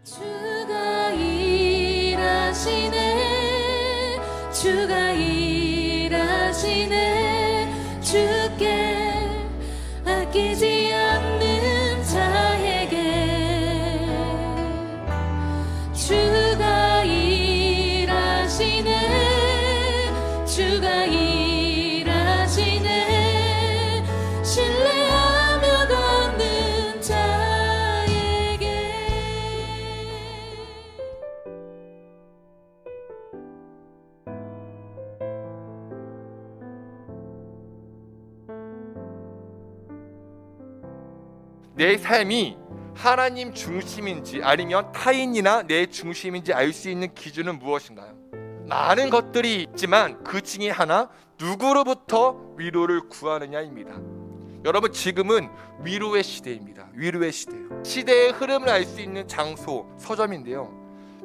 주가 일하시네, 주가 일하시네. 주께 아끼지 않는 자에게 주가 일하시네, 주가 일하시네. 신뢰하며 걷는 자에게. 내 삶이 하나님 중심인지 아니면 타인이나 내 중심인지 알 수 있는 기준은 무엇인가요? 많은 것들이 있지만 그 중에 하나, 누구로부터 위로를 구하느냐입니다. 여러분, 지금은 위로의 시대입니다. 위로의 시대예요. 시대의 흐름을 알 수 있는 장소, 서점인데요,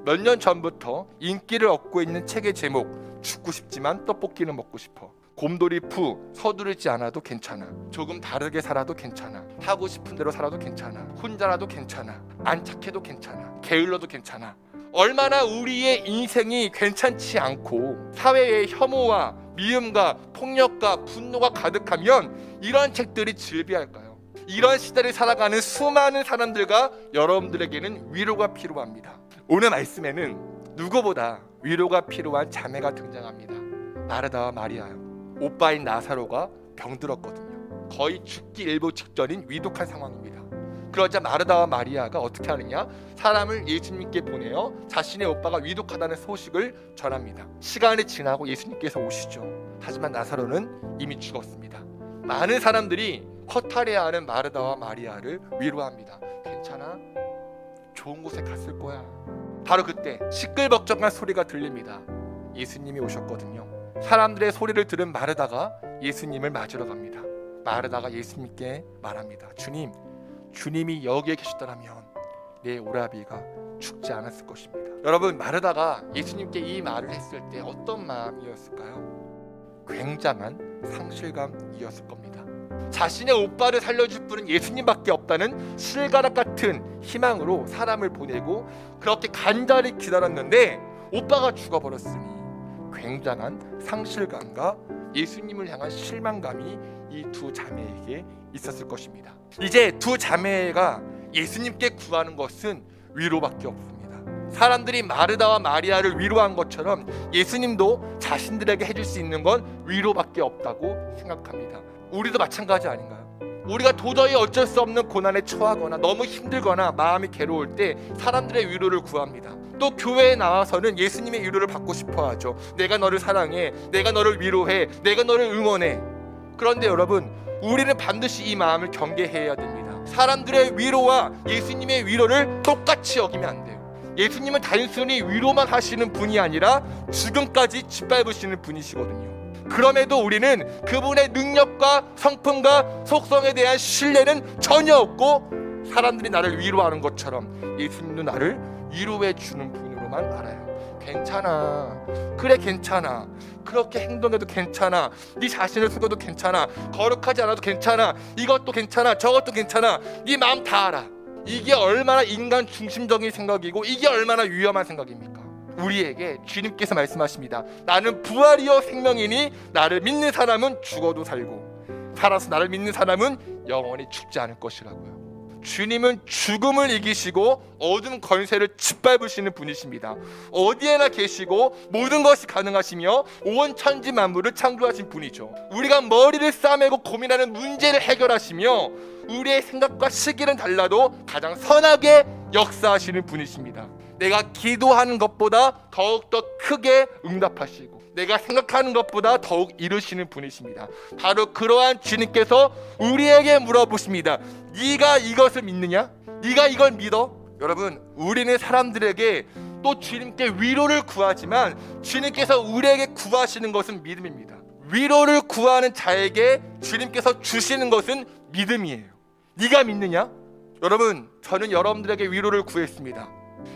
몇 년 전부터 인기를 얻고 있는 책의 제목, 죽고 싶지만 떡볶이는 먹고 싶어, 곰돌이 푸, 서두르지 않아도 괜찮아, 조금 다르게 살아도 괜찮아, 하고 싶은 대로 살아도 괜찮아, 혼자라도 괜찮아, 안 착해도 괜찮아, 게을러도 괜찮아. 얼마나 우리의 인생이 괜찮지 않고 사회의 혐오와 미움과 폭력과 분노가 가득하면 이런 책들이 즐비할까요? 이런 시대를 살아가는 수많은 사람들과 여러분들에게는 위로가 필요합니다. 오늘 말씀에는 누구보다 위로가 필요한 자매가 등장합니다. 마르다와 마리아요. 오빠인 나사로가 병들었거든요. 거의 죽기 일보 직전인 위독한 상황입니다. 그러자 마르다와 마리아가 어떻게 하느냐? 사람을 예수님께 보내어 자신의 오빠가 위독하다는 소식을 전합니다. 시간이 지나고 예수님께서 오시죠. 하지만 나사로는 이미 죽었습니다. 많은 사람들이 허탈해하는 마르다와 마리아를 위로합니다. 괜찮아? 좋은 곳에 갔을 거야. 바로 그때 시끌벅적한 소리가 들립니다. 예수님이 오셨거든요. 사람들의 소리를 들은 마르다가 예수님을 맞으러 갑니다. 마르다가 예수님께 말합니다. 주님이 여기에 계셨더라면 내 오라비가 죽지 않았을 것입니다. 여러분, 마르다가 예수님께 이 말을 했을 때 어떤 마음이었을까요? 굉장한 상실감이었을 겁니다. 자신의 오빠를 살려줄 분은 예수님밖에 없다는 실가락 같은 희망으로 사람을 보내고 그렇게 간절히 기다렸는데 오빠가 죽어버렸으니 굉장한 상실감과 예수님을 향한 실망감이 이 두 자매에게 있었을 것입니다. 이제 두 자매가 예수님께 구하는 것은 위로밖에 없습니다. 사람들이 마르다와 마리아를 위로한 것처럼 예수님도 자신들에게 해줄 수 있는 건 위로밖에 없다고 생각합니다. 우리도 마찬가지 아닌가요? 우리가 도저히 어쩔 수 없는 고난에 처하거나 너무 힘들거나 마음이 괴로울 때 사람들의 위로를 구합니다. 또 교회에 나와서는 예수님의 위로를 받고 싶어 하죠. 내가 너를 사랑해, 내가 너를 위로해, 내가 너를 응원해. 그런데 여러분, 우리는 반드시 이 마음을 경계해야 됩니다. 사람들의 위로와 예수님의 위로를 똑같이 여기면 안 돼요. 예수님은 단순히 위로만 하시는 분이 아니라 죽음까지 짓밟으시는 분이시거든요. 그럼에도 우리는 그분의 능력과 성품과 속성에 대한 신뢰는 전혀 없고 사람들이 나를 위로하는 것처럼 예수님도 나를 위로해 주는 분으로만 알아요. 괜찮아, 그래 괜찮아, 그렇게 행동해도 괜찮아, 네 자신을 속여도 괜찮아, 거룩하지 않아도 괜찮아, 이것도 괜찮아, 저것도 괜찮아, 네 마음 다 알아. 이게 얼마나 인간 중심적인 생각이고 이게 얼마나 위험한 생각입니까? 우리에게 주님께서 말씀하십니다. 나는 부활이요 생명이니 나를 믿는 사람은 죽어도 살고 살아서 나를 믿는 사람은 영원히 죽지 않을 것이라고요. 주님은 죽음을 이기시고 어둠 권세를 짓밟으시는 분이십니다. 어디에나 계시고 모든 것이 가능하시며 온 천지 만물을 창조하신 분이죠. 우리가 머리를 싸매고 고민하는 문제를 해결하시며 우리의 생각과 시기는 달라도 가장 선하게 역사하시는 분이십니다. 내가 기도하는 것보다 더욱더 크게 응답하시고 내가 생각하는 것보다 더욱 이루시는 분이십니다. 바로 그러한 주님께서 우리에게 물어보십니다. 네가 이것을 믿느냐? 네가 이걸 믿어? 여러분, 우리는 사람들에게 또 주님께 위로를 구하지만 주님께서 우리에게 구하시는 것은 믿음입니다. 위로를 구하는 자에게 주님께서 주시는 것은 믿음이에요. 네가 믿느냐? 여러분, 저는 여러분들에게 위로를 구했습니다.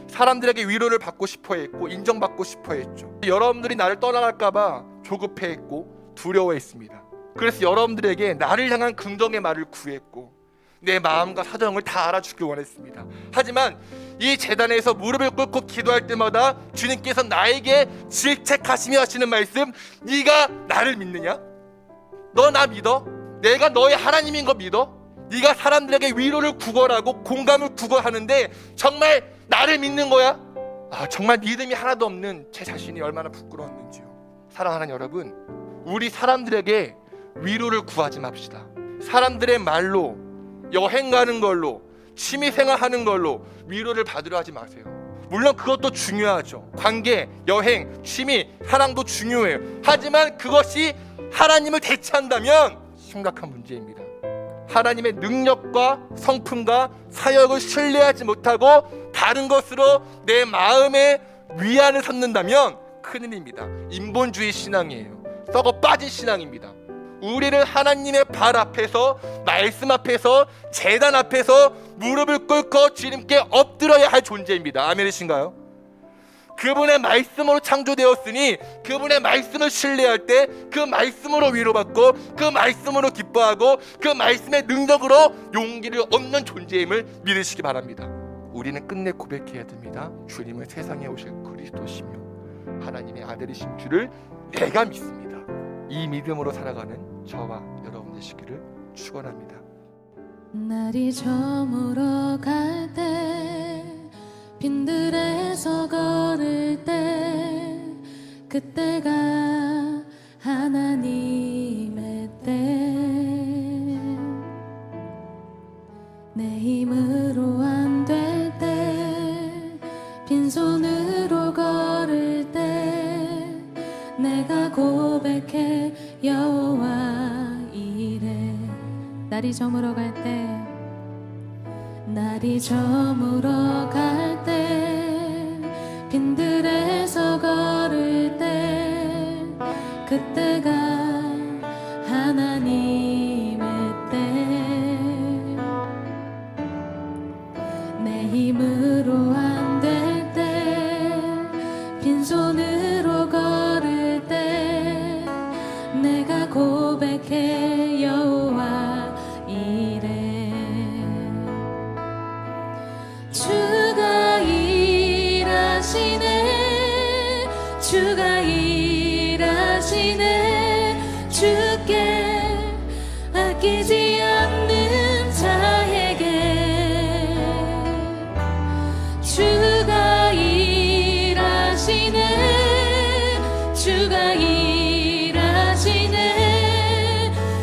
사람들에게 위로를 받고 싶어 했고 인정받고 싶어 했죠. 여러분들이 나를 떠나갈까봐 조급해 했고 두려워했습니다. 그래서 여러분들에게 나를 향한 긍정의 말을 구했고 내 마음과 사정을 다 알아주길 원했습니다. 하지만 이 제단에서 무릎을 꿇고 기도할 때마다 주님께서 나에게 질책하시며 하시는 말씀, 네가 나를 믿느냐? 너 나 믿어? 내가 너의 하나님인 거 믿어? 네가 사람들에게 위로를 구걸하고 공감을 구걸하는데 정말 나를 믿는 거야? 정말 믿음이 하나도 없는 제 자신이 얼마나 부끄러웠는지요. 사랑하는 여러분, 우리 사람들에게 위로를 구하지 맙시다. 사람들의 말로, 여행 가는 걸로, 취미생활 하는 걸로 위로를 받으려 하지 마세요. 물론 그것도 중요하죠. 관계, 여행, 취미, 사랑도 중요해요. 하지만 그것이 하나님을 대체한다면 심각한 문제입니다. 하나님의 능력과 성품과 사역을 신뢰하지 못하고 다른 것으로 내 마음의 위안을 삼는다면 큰일입니다. 인본주의 신앙이에요. 썩어 빠진 신앙입니다. 우리를 하나님의 발 앞에서, 말씀 앞에서, 제단 앞에서 무릎을 꿇고 주님께 엎드려야 할 존재입니다. 아멘이신가요? 그분의 말씀으로 창조되었으니 그분의 말씀을 신뢰할 때 그 말씀으로 위로받고 그 말씀으로 기뻐하고 그 말씀의 능력으로 용기를 얻는 존재임을 믿으시기 바랍니다. 우리는 끝내 고백해야 됩니다. 주님은 세상에 오실 그리스도시며 하나님의 아들이신 줄을 내가 믿습니다. 이 믿음으로 살아가는 저와 여러분 되시기를 축원합니다. 날이 저물어 갈 때 빈들에서 걸을 때 그때가 하나님의 때 내 힘으로 안 될 때 빈손으로 걸을 때 내가 고백해 여호와 이래. 날이 저물어 갈 때, 날이 저물어 갈 때 빈들에서 걸을 때 그때가 하나님의 때 내 힘으로 안 될 때 빈손으로 걸을 때 내가 고백해 여호와 이래. 주가 일하시네, 주가 일하시네. 주께 아끼지 않는 자에게 주가 일하시네, 주가 일하시네.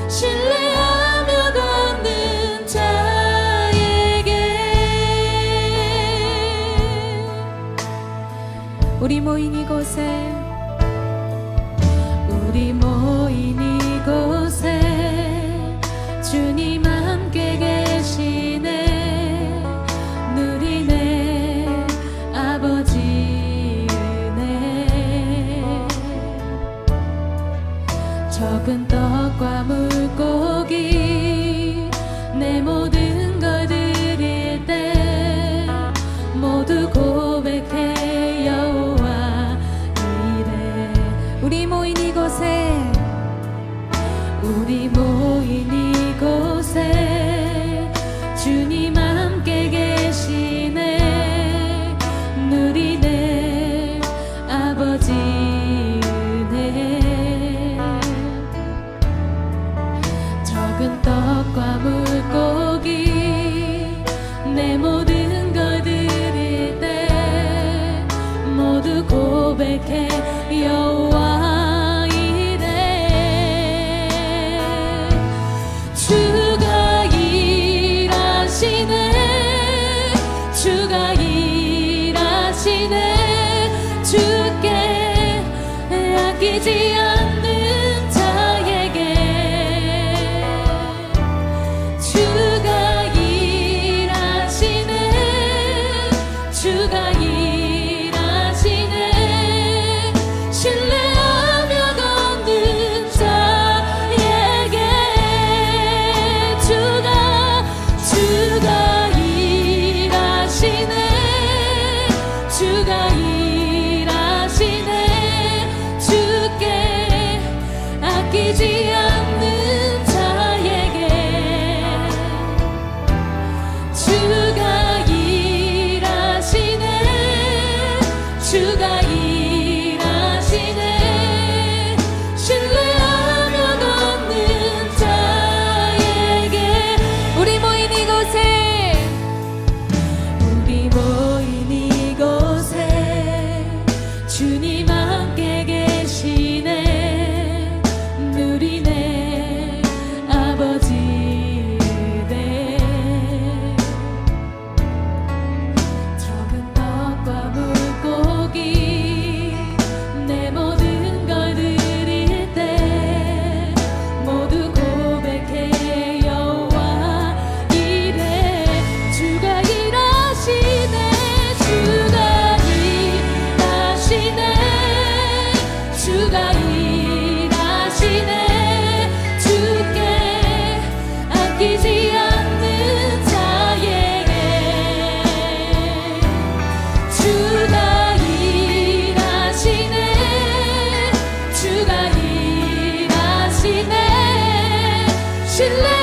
신뢰하며 걷는 자에게. 우리 모인 이곳에, 우리 모인 이곳에 주님 함께 계시네. 누리네 아버지 은혜. 적은 떡과 물고기 내 모든 걸 드릴 때 모두 고백해 여호와 이래. 우리 모인 이곳에, 우리 모인 이곳에 주님 함께 계시네. 누리네 아버지 은혜. 적은 떡과 물고기 내 모든 걸 드릴 때 모두 고백해 여호와 이래. 주가 일하시네, 주가 일하시네. 주께 아끼지 않는 자에게 주가 일하시네, 주가 일하시네. 신뢰하며 걷는 자에게 주가 일하시네, 주가 일하시네. 주께 아끼지 않는 자에게 주가 일하시네, 신뢰